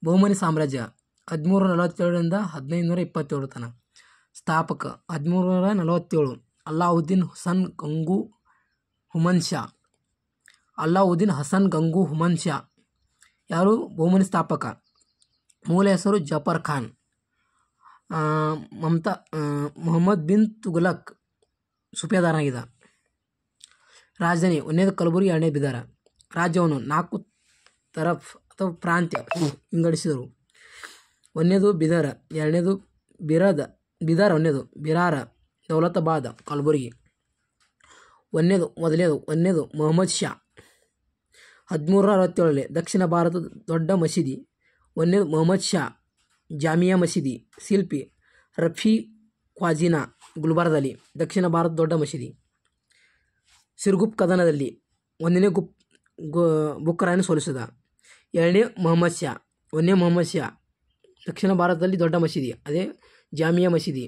ಬಹುಮನಿ ಸಾಮ್ರಾಜ್ಯ 1347ರಿಂದ 1527 ತನಕ. ಸ್ಥಾಪಕ 1347 ಅಲ್ಲಾವುದ್ದೀನ್ ಹಸನ್ ಗಂಗು ಹುಮನ್ ಶಾ. ಅಲ್ಲಾವುದ್ದೀನ್ ಹಸನ್ ಗಂಗು ಹುಮನ್ ಶಾ ಯಾರು ಬಹುಮನಿ ಸ್ಥಾಪಕ. ಮೂಲ ಹೆಸರು ಜಫರ್ ಖಾನ್. ಮೊಹಮ್ಮದ್ ಬಿನ್ ತುಘಲಕ್ ಸುಬೇದಾರನಾಗಿದ್ದ. ರಾಜಧಾನಿ ಒಂದನೇದು ಕಲಬುರಗಿ, ಎರಡನೇದು ಬಿದಾರ. ರಾಜ್ಯವನ್ನು 4 ತರಫ್ ಅಥವಾ ಪ್ರಾಂತ್ಯ ವಿಂಗಡಿಸಿದರು. ಒಂದನೇದು ಬಿದರ್, ಎರಡನೇದು ಬಿದರ್, ಒಂದನೇದು ಬಿರಾರ, ದೌಲತಾಬಾದ್, ಕಲಬುರಗಿ. ಒಂದನೇದು ಮೊಹಮ್ಮದ್ ಶಾ. 1367 ದಕ್ಷಿಣ ಭಾರತದ ದೊಡ್ಡ ಮಸೀದಿ. ಒಂದನೇದು ಮೊಹಮ್ಮದ್ ಶಾ ಜಾಮಿಯಾ ಮಸೀದಿ. ಶಿಲ್ಪಿ ರಫಿ ಖ್ವಾಜಿನಾ, ಗುಲ್ಬರ್ಗದಲ್ಲಿ. ದಕ್ಷಿಣ ಭಾರತದ ದೊಡ್ಡ ಮಸೀದಿ. ಸಿರ್ಗುಪ್ ಕದನದಲ್ಲಿ 1ನೇ ಬುಕ್ಕರಾಯನ್ನು ಸೋಲಿಸಿದ. 2ನೇ ಮೊಹಮ್ಮದ್ ಶಾ. 1ನೇ ಮೊಹಮ್ಮದ್ ಶಾ ದಕ್ಷಿಣ ಭಾರತದಲ್ಲಿ ದೊಡ್ಡ ಮಸೀದಿ, ಅದೇ ಜಾಮಿಯಾ ಮಸೀದಿ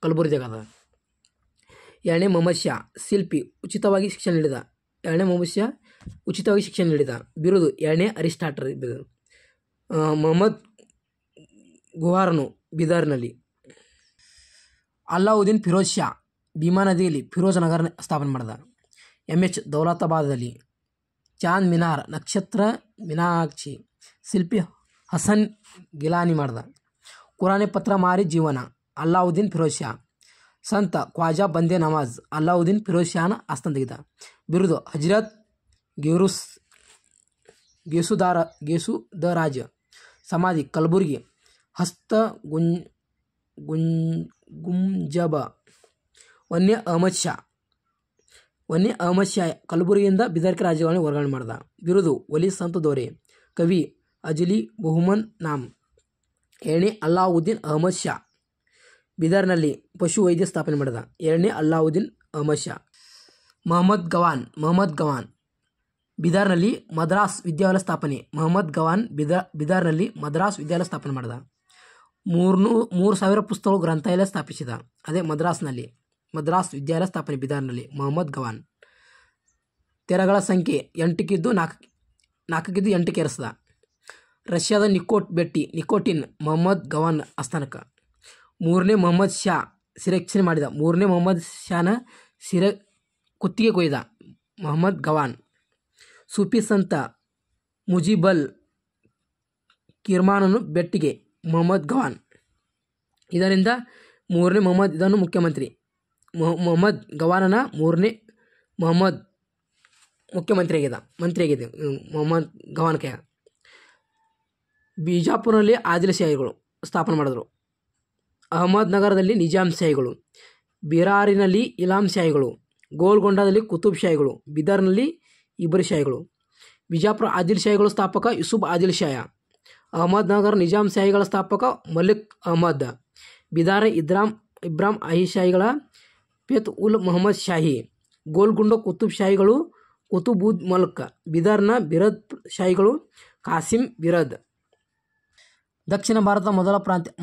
ಕಲಬುರಗಿಯಾಗದ. 2ನೇ ಮೊಹಮ್ಮದ್ ಶಾ ಶಿಲ್ಪಿ, ಉಚಿತವಾಗಿ ಶಿಕ್ಷಣ ನೀಡಿದ. 2ನೇ ಮೊಹಮ್ಮದ್ ಶಾ ಉಚಿತವಾಗಿ ಶಿಕ್ಷಣ ನೀಡಿದ. ಬಿರುದು 2ನೇ ಅರಿಸ್ಟಾಟಲ್ ಬಿರುದು. ಮೊಹಮ್ಮದ್ ಗುಹಾರನು ಬಿದರ್ನಲ್ಲಿ. ಅಲ್ಲಾವುದ್ದೀನ್ ಫಿರೋಜ್ ಶಾ ಭೀಮಾ ನದಿಯಲ್ಲಿ ಫಿರೋಜ್ ನಗರ ಸ್ಥಾಪನೆ ಮಾಡಿದ. MH ದೌಲತಾಬಾದಲ್ಲಿ. ಚಾಂದ್ ಮಿನಾರ್ ನಕ್ಷತ್ರ ಮೀನಾಕ್ಷಿ ಶಿಲ್ಪಿ ಹಸನ್ ಗಿಲಾನಿ ಮಾಡಿದ. ಕುರಾನೆ ಪತ್ರ ಮಾರಿ ಜೀವನ ಅಲ್ಲಾವುದ್ದೀನ್ ಫಿರೋಜ್ ಶಾ. ಸಂತ ಖ್ವಾಜಾ ಬಂದೆ ನವಾಜ್ ಅಲ್ಲಾವುದ್ದೀನ್ ಫಿರೋಜ್ ಶಾನ ಆಸ್ಥಾನ. ಬಿರುದು ಹಜರತ್ ಗೇಸುದರಾಜ. ಸಮಾಧಿ ಕಲಬುರಗಿ. ಹಸ್ತ ಗುಂಜಬ. 1ನೇ ಅಹಮದ್ ಶಾ. 1ನೇ ಅಹಮದ್ ಶಾ ಕಲಬುರಗಿಯಿಂದ ಬಿದರ್ಕೆ ರಾಜ್ಯಗಳನ್ನು ವರ್ಗಾವಣೆ ಮಾಡಿದ. ಬಿರುದು ವಲಿ ಸಂತ ದೋರೆ. ಕವಿ ಅಜಲಿ ಬಹುಮನ್ ನಾಮ್. 2ನೇ ಅಲ್ಲಾವುದ್ದೀನ್ ಅಹಮದ್ ಶಾ ಬಿದರ್ನಲ್ಲಿ ಪಶು ವೈದ್ಯ ಸ್ಥಾಪನೆ ಮಾಡಿದ. 2ನೇ ಅಲ್ಲಾವುದ್ದೀನ್ ಅಹಮದ್ ಶಾ. ಮೊಹಮ್ಮದ್ ಗವಾನ್ ಬಿದರ್ನಲ್ಲಿ ಮದ್ರಾಸ್ ವಿದ್ಯಾಲಯ ಸ್ಥಾಪನೆ. ಮೊಹಮ್ಮದ್ ಗವಾನ್ ಬಿದರ್ನಲ್ಲಿ ಮದ್ರಾಸ್ ವಿದ್ಯಾಲಯ ಸ್ಥಾಪನೆ ಮಾಡಿದ. 3,000 ಪುಸ್ತಕಗಳು ಗ್ರಂಥಾಲಯ ಸ್ಥಾಪಿಸಿದ. ಅದೇ ಮದ್ರಾಸ್ನಲ್ಲಿ ಮದ್ರಾಸ್ ವಿದ್ಯಾಲಯ ಸ್ಥಾಪನೆ ಬಿದರ್ನಲ್ಲಿ ಮೊಹಮ್ಮದ್ ಗವಾನ್. ತೆರಗಳ ಸಂಖ್ಯೆ 8ಕ್ಕಿದ್ದು 4 ಏರಿಸಿದ. ರಷ್ಯಾದ ನಿಕೋಟಿನ್ ಮೊಹಮ್ಮದ್ ಗವಾನ್ ಆಸ್ಥಾನಕ. 3ನೇ ಮೊಹಮ್ಮದ್ ಶಾ ಶಿರಚ್ಛೇದನ ಮಾಡಿದ. 3ನೇ ಮೊಹಮ್ಮದ್ ಶಾನ ಕುತ್ತಿಗೆ ಕೊಯ್ದ ಮೊಹಮ್ಮದ್ ಗವಾನ್. ಸೂಫಿ ಸಂತ ಮುಜಿಬಲ್ ಕಿರ್ಮಾನನು ಬೆಟ್ಟಿಗೆ ಮೊಹಮ್ಮದ್ ಗವಾನ್. ಇದರಿಂದ 3ನೇ ಮೊಹಮ್ಮದ್ ಇದನ್ನು ಮುಖ್ಯಮಂತ್ರಿ. ಮೊಹಮ್ಮದ್ ಗವಾನನ 3ನೇ ಮೊಹಮ್ಮದ್ ಮಂತ್ರಿಯಾಗಿದೆ ಮೊಹಮ್ಮದ್ ಗವಾನ್ ಕೈ. ಬಿಜಾಪುರನಲ್ಲಿ ಆದಿಲ್ ಶಾಹಿಗಳು ಸ್ಥಾಪನೆ ಮಾಡಿದರು. ಅಹಮದ್ ನಗರದಲ್ಲಿ ನಿಜಾಮ್ ಶಾಹಿಗಳು. ಬಿರಾರಿನಲ್ಲಿ ಇಲಾಂ ಶಾಹಿಗಳು. ಗೋಲ್ಕೊಂಡದಲ್ಲಿ ಕುತುಬ್ ಶಾಹಿಗಳು. ಬಿದರ್ನಲ್ಲಿ ಇಬ್ರಿ ಶಾಹಿಗಳು. ಬಿಜಾಪುರ ಆದಿಲ್ ಶಾಹಿಗಳು ಸ್ಥಾಪಕ ಯೂಸುಫ್ ಆದಿಲ್ ಶಾಯ. ಅಹಮದ್ ನಗರ ನಿಜಾಮ್ ಶಾಹಿಗಳ ಸ್ಥಾಪಕ ಮಲಿಕ್ ಅಹಮದ್. ಬಿದಾರ ಇಬ್ರಾಮ್ ಆಹಿ ಶಾಹಿಗಳ ಫೇತ್ ಉಲ್ ಮೊಹಮ್ಮದ್ ಶಾಹಿ. ಗೋಲ್ಗುಂಡ ಕುತುಬ್ ಶಾಹಿಗಳು ಕುತುಬುದ್ ಮಲ್ಕ್. ಬಿದರ್ನ ಬಿರದ್ ಶಾಹಿಗಳು ಕಾಸಿಂ ಬಿರದ್. ದಕ್ಷಿಣ ಭಾರತದ ಮೊದಲ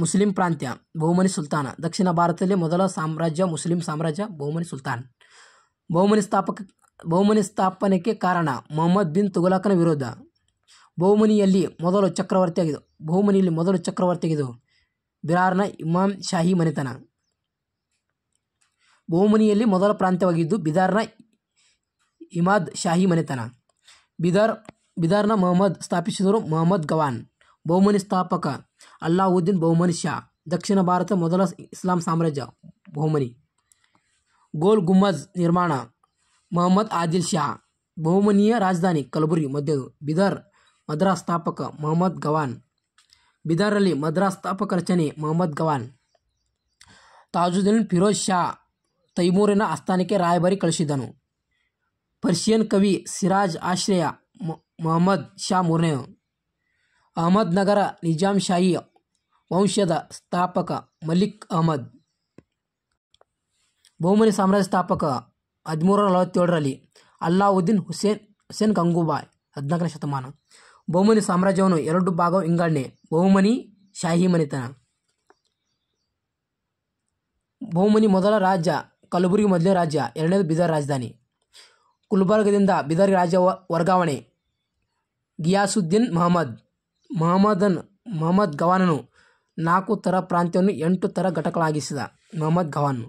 ಮುಸ್ಲಿಂ ಪ್ರಾಂತ್ಯ ಬಹುಮನಿ ಸುಲ್ತಾನ. ದಕ್ಷಿಣ ಭಾರತದಲ್ಲಿ ಮೊದಲ ಸಾಮ್ರಾಜ್ಯ ಮುಸ್ಲಿಂ ಸಾಮ್ರಾಜ್ಯ ಬಹುಮನಿ ಸುಲ್ತಾನ್. ಬಹುಮನಿ ಸ್ಥಾಪನೆಗೆ ಕಾರಣ ಮೊಹಮ್ಮದ್ ಬಿನ್ ತುಘಲಕನ ವಿರೋಧ. ಬಹುಮನಿಯಲ್ಲಿ ಮೊದಲು ಚಕ್ರವರ್ತಿಯಾಗಿದ್ದು ಬಿರಾರ್ನ ಇಮಾಮ್ ಶಾಹಿ ಮನೆತನ. ಬಹುಮನಿಯಲ್ಲಿ ಮೊದಲ ಪ್ರಾಂತ್ಯವಾಗಿದ್ದು ಬಿದಾರ್ನ ಇಮಾದ್ ಶಾಹಿ ಮನೆತನ. ಬಿದಾರ್ನ ಮೊಹಮ್ಮದ್ ಸ್ಥಾಪಿಸಿದರು ಮೊಹಮ್ಮದ್ ಗವಾನ್. ಬಹುಮನಿ ಸ್ಥಾಪಕ ಅಲ್ಲಾವುದ್ದೀನ್ ಬಹುಮನಿ ಶಾ. ದಕ್ಷಿಣ ಭಾರತ ಮೊದಲ ಇಸ್ಲಾಂ ಸಾಮ್ರಾಜ್ಯ ಬಹುಮನಿ. ಗೋಲ್ ಗುಂಬಜ್ ನಿರ್ಮಾಣ ಮೊಹಮ್ಮದ್ ಆದಿಲ್ ಶಾ. ಬಹುಮನಿಯ ರಾಜಧಾನಿ ಕಲಬುರಗಿ. ಮಧ್ಯದು ಬಿದರ್. ಮದ್ರಾಸ್ ಸ್ಥಾಪಕ ಮೊಹಮ್ಮದ್ ಗವಾನ್. ಬಿದರ್ನಲ್ಲಿ ಮದ್ರಾಸ್ ಸ್ಥಾಪಕ ರಚನೆ ಮೊಹಮ್ಮದ್ ಗವಾನ್. ತಾಜುದ್ದೀನ್ ಫಿರೋಜ್ ಶಾ ತೈಮೂರಿನ ಆಸ್ಥಾನಕ್ಕೆ ರಾಯಭಾರಿ ಕಳಿಸಿದನು. ಪರ್ಷಿಯನ್ ಕವಿ ಸಿರಾಜ್ ಆಶ್ರಯ ಮೊಹಮ್ಮದ್ ಶಾ 3ನೇ. ಅಹಮದ್ ನಗರ ನಿಜಾಮ್ ಶಾಹಿ ವಂಶದ ಸ್ಥಾಪಕ ಮಲಿಕ್ ಅಹಮದ್. ಬಹುಮನಿ ಸಾಮ್ರಾಜ್ಯ ಸ್ಥಾಪಕ 1347ರಲ್ಲಿ ಅಲ್ಲಾವುದ್ದೀನ್ ಹುಸೇನ್ ಗಂಗೂಬಾಯ್. 14ನೇ ಶತಮಾನ. ಬಹುಮನಿ ಸಾಮ್ರಾಜ್ಯವನ್ನು 2 ಭಾಗ ವಿಂಗಡಣೆ. ಬಹುಮನಿ ಶಾಹಿ ಮನೆತನ. ಬಹುಮನಿ ಮೊದಲ ರಾಜ್ಯ ಕಲಬುರಗಿ ಮೊದಲನೇ ರಾಜ್ಯ. 2ನೇದು ಬಿದರ್ ರಾಜಧಾನಿ. ಗುಲ್ಬರ್ಗದಿಂದ ಬಿದರ್ ರಾಜ್ಯ ವರ್ಗಾವಣೆ. ಗಿಯಾಸುದ್ದೀನ್ ಮೊಹಮ್ಮದನ್ ಮೊಹಮ್ಮದ್ ಗವಾನನು 4 ಥರ ಪ್ರಾಂತ್ಯವನ್ನು 8 ಥರ ಘಟಕಗಳಾಗಿಸಿದ. ಮೊಹಮ್ಮದ್ ಗವಾನ್